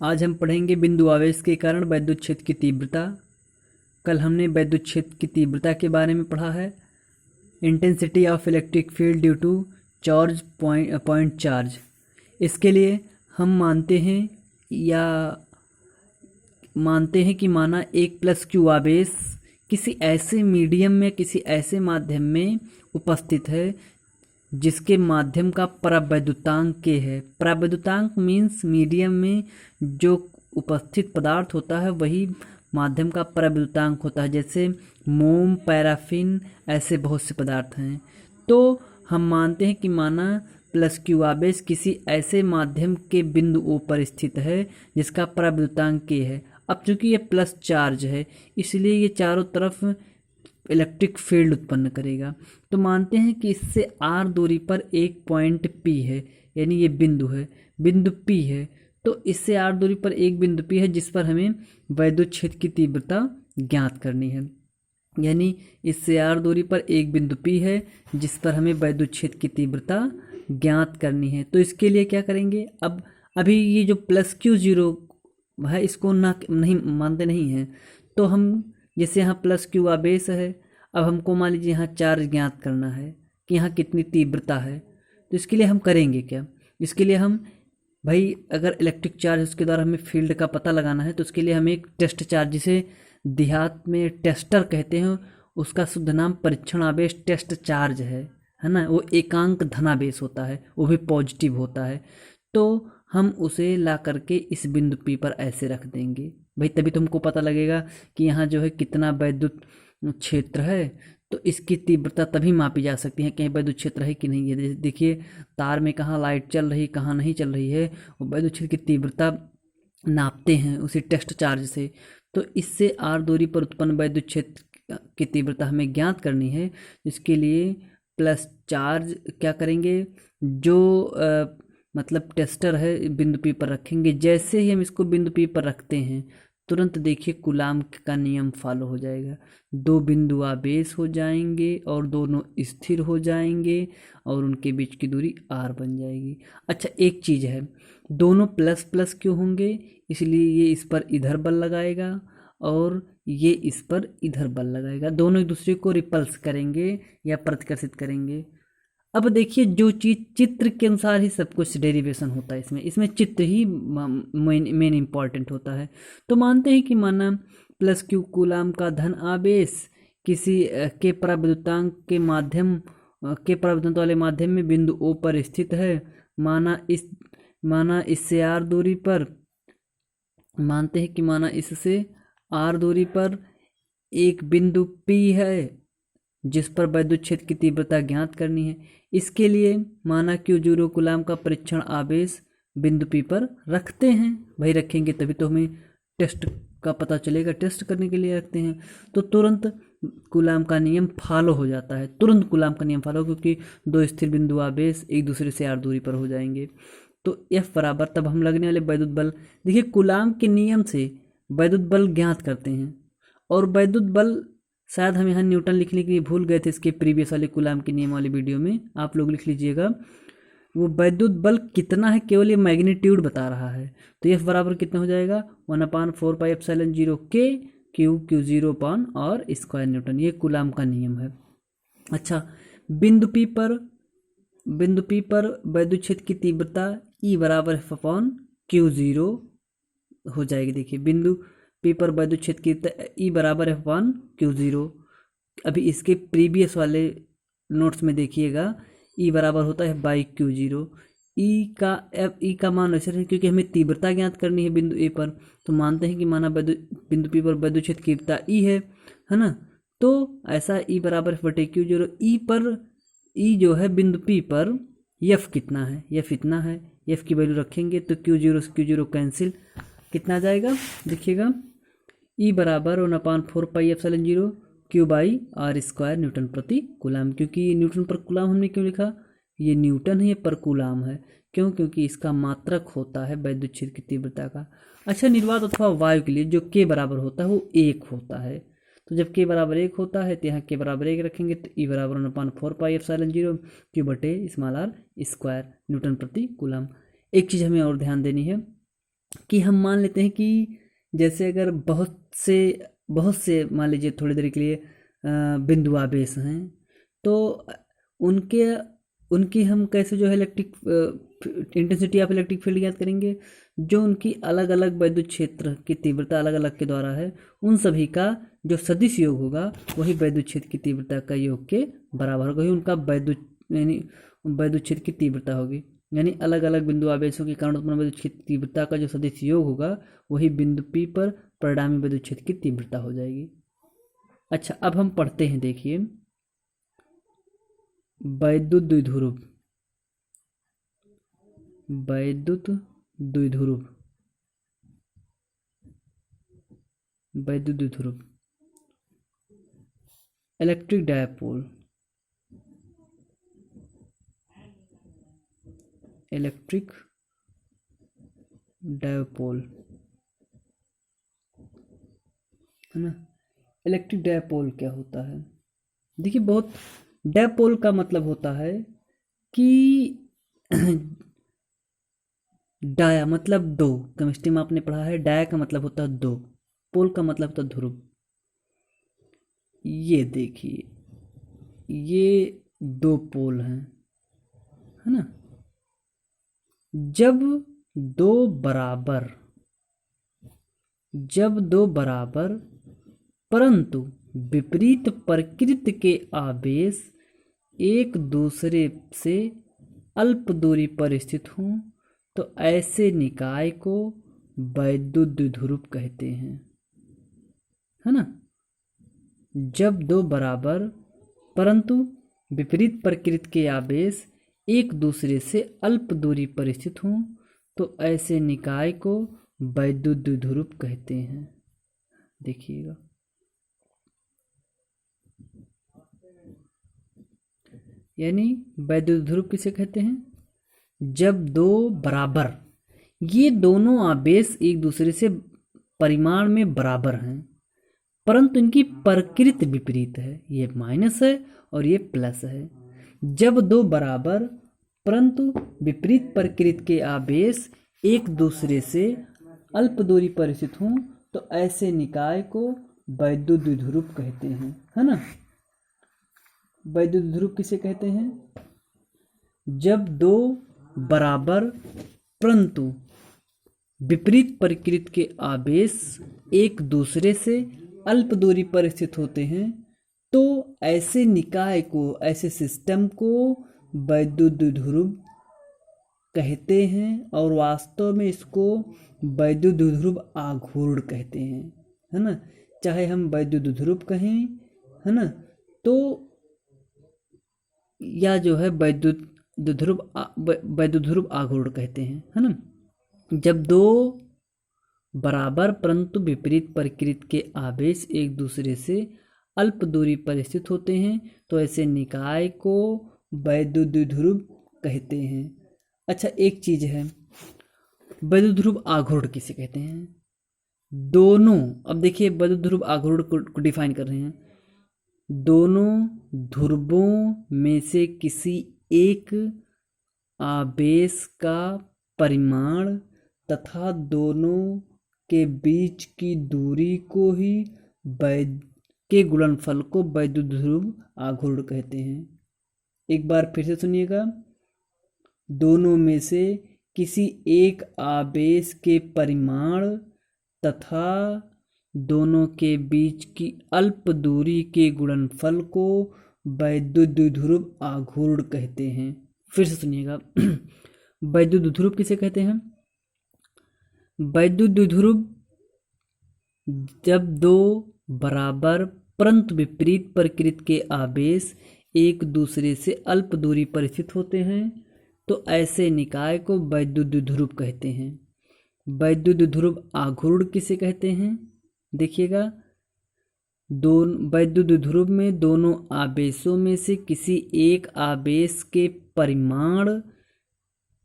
आज हम पढ़ेंगे बिंदु आवेश के कारण वैद्युत क्षेत्र की तीव्रता। कल हमने वैद्युत क्षेत्र की तीव्रता के बारे में पढ़ा है। Intensity of electric field due to charge point charge. इसके लिए हम मानते हैं कि माना एक प्लस क्यू आवेश किसी ऐसे मीडियम में, किसी ऐसे माध्यम में उपस्थित है जिसके माध्यम का परावैद्युतांक के है। परावैद्युतांक मीन्स मीडियम में जो उपस्थित पदार्थ होता है वही माध्यम का परावैद्युतांक होता है। जैसे मोम, पैराफिन, ऐसे बहुत से पदार्थ हैं। तो हम मानते हैं कि माना प्लस क्यू आवेश किसी ऐसे माध्यम के बिंदु ओ पर स्थित है जिसका परावैद्युतांक के है। अब चूंकि ये प्लस चार्ज है इसलिए ये चारों तरफ इलेक्ट्रिक फील्ड उत्पन्न करेगा। तो मानते हैं कि इससे आर दूरी पर एक पॉइंट पी है, यानी ये बिंदु है, बिंदु पी है। तो इससे आर दूरी पर एक बिंदु पी है जिस पर हमें वैद्युत क्षेत्र की तीव्रता ज्ञात करनी है। यानी इससे आर दूरी पर एक बिंदु पी है जिस पर हमें वैद्युत क्षेत्र की तीव्रता ज्ञात करनी है। तो इसके लिए क्या करेंगे, अब अभी ये जो प्लस क्यू जीरो है इसको नहीं मानते नहीं हैं। तो हम जैसे यहाँ प्लस क्यू आवेश है, अब हमको मान लीजिए यहाँ चार्ज ज्ञात करना है कि यहाँ कितनी तीव्रता है। तो इसके लिए हम करेंगे क्या, इसके लिए हम भाई अगर इलेक्ट्रिक चार्ज है उसके द्वारा हमें फील्ड का पता लगाना है तो उसके लिए हमें एक टेस्ट चार्ज, जिसे देहात में टेस्टर कहते हैं, उसका शुद्ध नाम परीक्षण आवेश टेस्ट चार्ज है ना। वो एकांक धनावेश होता है, वो भी पॉजिटिव होता है। तो हम उसे ला करके इस बिंदु पी पर ऐसे रख देंगे भाई, तभी तुमको पता लगेगा कि यहाँ जो है कितना वैद्युत क्षेत्र है। तो इसकी तीव्रता तभी मापी जा सकती है कहीं वैद्युत क्षेत्र है कि नहीं है। देखिए तार में कहाँ लाइट चल रही कहाँ नहीं चल रही है, वो वैद्युत क्षेत्र की तीव्रता नापते हैं उसी टेस्ट चार्ज से। तो इससे आर दूरी पर उत्पन्न वैद्युत क्षेत्र की तीव्रता हमें ज्ञात करनी है। इसके लिए प्लस चार्ज क्या करेंगे, जो मतलब टेस्टर है बिंदु पी पर रखेंगे। जैसे ही हम इसको बिंदु पी पर रखते हैं तुरंत देखिए कूलाम्ब का नियम फॉलो हो जाएगा। दो बिंदु आवेश हो जाएंगे और दोनों स्थिर हो जाएंगे और उनके बीच की दूरी आर बन जाएगी। अच्छा एक चीज़ है, दोनों प्लस प्लस क्यों होंगे, इसलिए ये इस पर इधर बल लगाएगा और ये इस पर इधर बल लगाएगा। दोनों एक दूसरे को रिपल्स करेंगे या प्रतिकर्षित करेंगे। अब देखिए जो चीज़ चित्र के अनुसार ही सब कुछ डेरिवेशन होता है, इसमें चित्र ही मेन इम्पॉर्टेंट होता है। तो मानते हैं कि माना प्लस क्यू कूलाम्ब का धन आवेश किसी के परावैद्युतांक के माध्यम के परावैद्युत वाले माध्यम में बिंदु ओ पर स्थित है। माना इससे आर दूरी पर, मानते हैं कि माना इससे आर दूरी पर एक बिंदु पी है जिस पर वैद्युत क्षेत्र की तीव्रता ज्ञात करनी है। इसके लिए माना क्यू जीरो कूलाम्ब का परीक्षण आवेश बिंदु पी पर रखते हैं। भाई रखेंगे तभी तो हमें टेस्ट का पता चलेगा, टेस्ट करने के लिए रखते हैं। तो तुरंत कूलाम्ब का नियम फॉलो हो जाता है, तुरंत कूलाम्ब का नियम फॉलो, क्योंकि दो स्थिर बिंदु आवेश एक दूसरे से आर दूरी पर हो जाएंगे। तो F बराबर तब हम लगने वाले वैद्युत बल, देखिए कूलाम्ब के नियम से वैद्युत बल ज्ञात करते हैं। और वैद्युत बल शायद हम यहाँ न्यूटन लिखने के लिए भूल गए थे इसके प्रीवियस वाले कूलाम्ब के नियम वाली वीडियो में, आप लोग लिख लीजिएगा। वो वैद्युत बल कितना है केवल ये मैग्नीट्यूड बता रहा है। तो F बराबर कितना हो जाएगा 1/4πε0 के क्यू जीरो पान और स्क्वायर न्यूटन, ये कूलाम्ब का नियम है। अच्छा बिंदु P पर वैद्युत क्षेत्र की तीव्रता E बराबर F/Q0 हो जाएगी। देखिए बिंदु P पर वैद्युत क्षेत्र की E बराबर F/Q0। अभी इसके प्रीवियस वाले नोट्स में देखिएगा E बराबर होता है F/Q0। E का मान ऐसे है क्योंकि हमें तीव्रता ज्ञात करनी है बिंदु A पर। तो मानते हैं कि माना बिंदु P पर वैद्युत क्षेत्र की तीव्रता E है ना। तो ऐसा E बराबर F/Q0। E जो है बिंदु P पर F कितना है, F इतना है। F की वैल्यू रखेंगे तो Q0 कैंसिल, कितना आ जाएगा देखिएगा E बराबर 1/4πε0 Q/r² न्यूटन प्रति कूलाम्ब। क्योंकि ये न्यूटन पर कूलाम्ब हमने क्यों लिखा, ये न्यूटन है, ये पर कूलाम्ब है। क्यों, क्योंकि इसका मात्रक होता है वैद्युत क्षेत्र की तीव्रता का। अच्छा निर्वात अथवा वायु के लिए जो K बराबर होता है वो 1 होता है। तो जब K बराबर 1 होता है तो यहाँ K बराबर 1 रखेंगे तो E बराबर 1/4πε0 Q/r² न्यूटन प्रति कूलाम्ब। एक चीज़ हमें और ध्यान देनी है, कि हम मान लेते हैं कि जैसे अगर बहुत से मान लीजिए थोड़ी देर के लिए बिंदु आवेश हैं, तो उनके उनकी हम कैसे जो है electric intensity of electric field याद करेंगे। जो उनकी अलग अलग विद्युत क्षेत्र की तीव्रता अलग अलग के द्वारा है, उन सभी का जो सदिश योग होगा वही विद्युत क्षेत्र की तीव्रता का योग के बराबर होगा, वही उनका विद्युत यानी विद्युत क्षेत्र की तीव्रता होगी। यानी अलग अलग बिंदु आवेशों के कारण उत्पन्न विद्युत क्षेत्र की तीव्रता का जो सदिश योग होगा वही बिंदु P पर परिणामी विद्युत क्षेत्र की तीव्रता हो जाएगी। अच्छा, अब हम पढ़ते हैं, देखिए वैद्युत द्विध्रुव। वैद्युत द्विध्रुव, वैद्युत द्विध्रुव, इलेक्ट्रिक डायपोल, इलेक्ट्रिक डायपोल है ना। इलेक्ट्रिक डायपोल क्या होता है? देखिए, बहुत डायपोल का मतलब होता है कि डाया मतलब दो, केमिस्ट्री में आपने पढ़ा है, डाया का मतलब होता है दो, पोल का मतलब होता है ध्रुव। ये देखिए, ये दो पोल हैं, है ना। जब दो बराबर परंतु विपरीत प्रकृति के आवेश एक दूसरे से अल्प दूरी पर स्थित हों तो ऐसे निकाय को वैद्युत द्विध्रुव कहते हैं, है ना। जब दो बराबर परंतु विपरीत प्रकृति के आवेश एक दूसरे से अल्प दूरी पर स्थित हों तो ऐसे निकाय को वैद्युत द्विध्रुव कहते हैं। देखिएगा, यानी वैद्युत ध्रुव किसे कहते हैं? जब दो बराबर, ये दोनों आवेश एक दूसरे से परिमाण में बराबर हैं परंतु इनकी प्रकृति विपरीत है, ये माइनस है और ये प्लस है। जब दो बराबर परंतु विपरीत प्रकृति के आवेश एक दूसरे से अल्प दूरी पर स्थित हों तो ऐसे निकाय को वैद्युत द्विध्रुव कहते हैं, है ना। वैद्युत ध्रुव किसे कहते हैं? जब दो बराबर परंतु विपरीत प्रकृति के आवेश एक दूसरे से अल्प दूरी पर स्थित होते हैं तो ऐसे निकाय को, ऐसे सिस्टम को वैद्युत द्विध्रुव कहते हैं और वास्तव में इसको वैद्युत द्विध्रुव आघूर्ण कहते हैं, है ना। चाहे हम वैद्युत द्विध्रुव कहें, है ना, तो या जो है वैद्युत ध्रुव आघूर्ण कहते हैं, है ना। जब दो बराबर परंतु विपरीत प्रकृति के आवेश एक दूसरे से अल्प दूरी पर स्थित होते हैं तो ऐसे निकाय को वैद्युत द्विध्रुव कहते हैं। अच्छा, एक चीज है, वैद्युत ध्रुव आघूर्ण किसे कहते हैं? दोनों, अब देखिए वैद्युत ध्रुव आघूर्ण को डिफाइन कर रहे हैं। दोनों ध्रुवों में से किसी एक आवेश का परिमाण तथा दोनों के बीच की दूरी को ही के गुणनफल को वैद्युत ध्रुव आघूर्ण कहते हैं। एक बार फिर से सुनिएगा, दोनों में से किसी एक आवेश के परिमाण तथा दोनों के बीच की अल्प दूरी के गुणनफल को वैद्युत द्विध्रुव आघूर्ण कहते हैं। फिर से सुनिएगा, वैद्युत द्विध्रुव किसे कहते हैं? वैद्युत द्विध्रुव जब दो बराबर परंतु विपरीत प्रकृति के आवेश एक दूसरे से अल्प दूरी पर स्थित होते हैं तो ऐसे निकाय को वैद्युत द्विध्रुव कहते हैं। वैद्युत द्विध्रुव आघूर्ण किसे कहते हैं? देखिएगा, वैद्युत द्विध्रुव में दोनों आवेशों में से किसी एक आवेश के परिमाण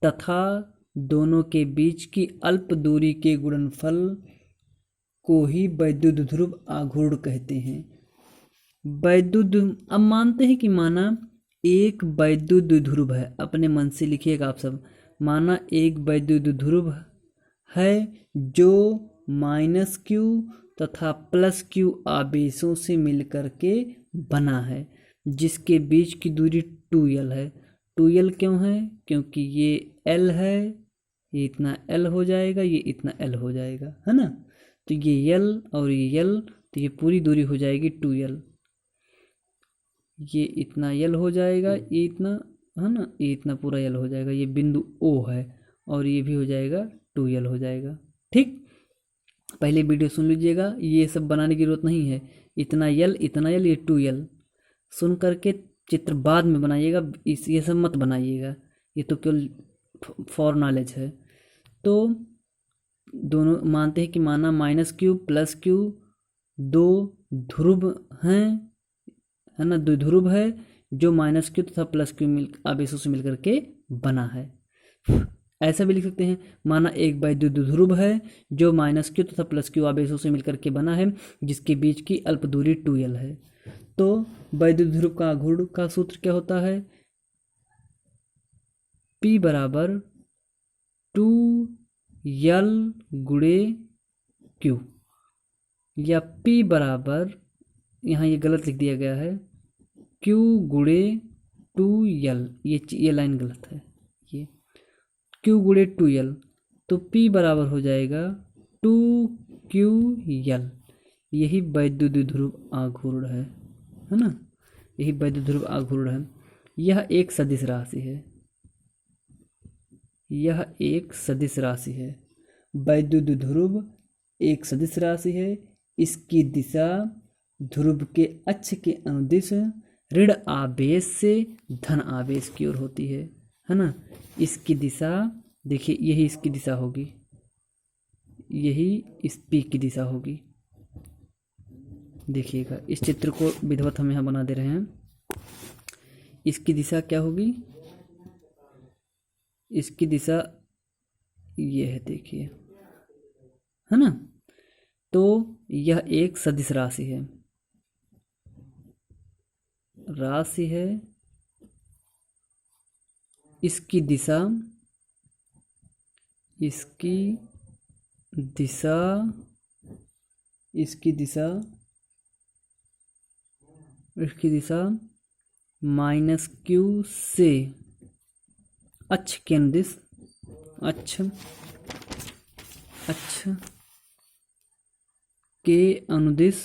तथा दोनों के बीच की अल्प दूरी के गुणनफल को ही वैद्युत द्विध्रुव आघूर्ण कहते हैं। अब मानते हैं कि माना एक वैद्युत द्विध्रुव है, अपने मन से लिखिएगा आप सब। माना एक वैद्युत द्विध्रुव है जो -q तथा +q आवेशों से मिलकर के बना है, जिसके बीच की दूरी 2l है। 2l क्यों है? क्योंकि ये l है, ये इतना l हो जाएगा, ये इतना l हो जाएगा, है ना। तो ये l और ये l, तो ये पूरी दूरी हो जाएगी 2l। ये इतना l हो जाएगा, ये इतना, है ना, ये इतना पूरा l हो जाएगा। ये बिंदु O है और ये भी हो जाएगा 2l हो जाएगा। ठीक, पहले वीडियो सुन लीजिएगा, ये सब बनाने की जरूरत नहीं है। इतना l, इतना l, ये 2l सुन करके चित्र बाद में बनाइएगा, इस ये सब मत बनाइएगा, ये तो केवल फॉर नॉलेज है। तो दोनों मानते हैं कि माना -q +q दो ध्रुव हैं, है ना, द्विध्रुव है जो -q तथा +q आवेशों से मिलकर के बना है। ऐसा भी लिख सकते हैं, माना एक वैद्युत द्विध्रुव है जो -q तथा +q आवेशों से मिलकर के बना है, जिसके बीच की अल्प दूरी 2l है। तो वैद्युत ध्रुव का आघूर्ण का सूत्र क्या होता है? P बराबर 2l गुणे q, या P बराबर, यहाँ ये गलत लिख दिया गया है, q गुणे 2l, ये लाइन गलत है, ये q गुणे 2l, तो P बराबर हो जाएगा 2ql। यही वैद्युत द्विध्रुव आघूर्ण है ना, यही वैद्युत ध्रुव आघूर्ण है। यह एक सदिश राशि है, यह एक सदिश राशि है। वैद्युत ध्रुव एक सदिश राशि है। इसकी दिशा ध्रुव के अक्ष के अनुदिश ऋण आवेश से धन आवेश की ओर होती है ना। इसकी दिशा देखिए, यही इसकी दिशा होगी, यही इस P की दिशा होगी। देखिएगा, इस चित्र को विधिवत हम यहाँ बना दे रहे हैं। इसकी दिशा क्या होगी? इसकी दिशा ये है, देखिए, है ना। तो यह एक सदिश राशि है, इसकी दिशा, इसकी दिशा, इसकी दिशा, इसकी दिशा -q से अक्ष के अनुदिश, अक्ष के अनुदिश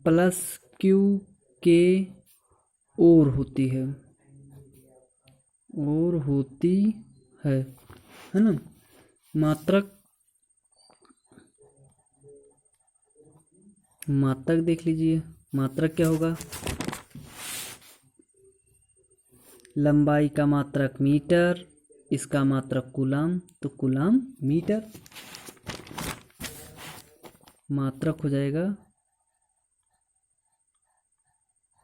+q के ओर होती है, है ना। मात्रक देख लीजिए, मात्रक क्या होगा? लंबाई का मात्रक मीटर, इसका मात्रक कूलाम, तो कूलाम मीटर, मात्रक हो जाएगा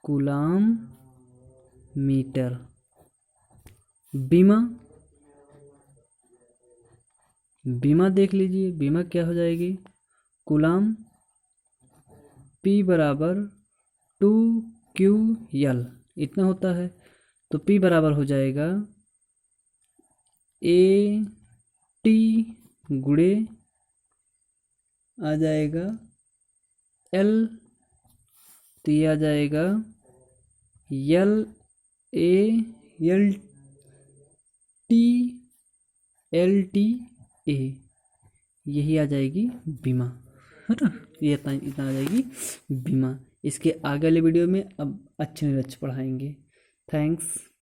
कूलाम मीटर। बीमा देख लीजिए, बीमा क्या हो जाएगी? कूलाम। P बराबर 2ql इतना होता है, तो P बराबर हो जाएगा AT गुणे आ जाएगा L, तो ये आ जाएगा LA यही आ जाएगी बीमा, है ना। ये इतना आ जाएगी बीमा। इसके आगे वाले वीडियो में अब अच्छे निरक्ष पढ़ाएंगे। थैंक्स।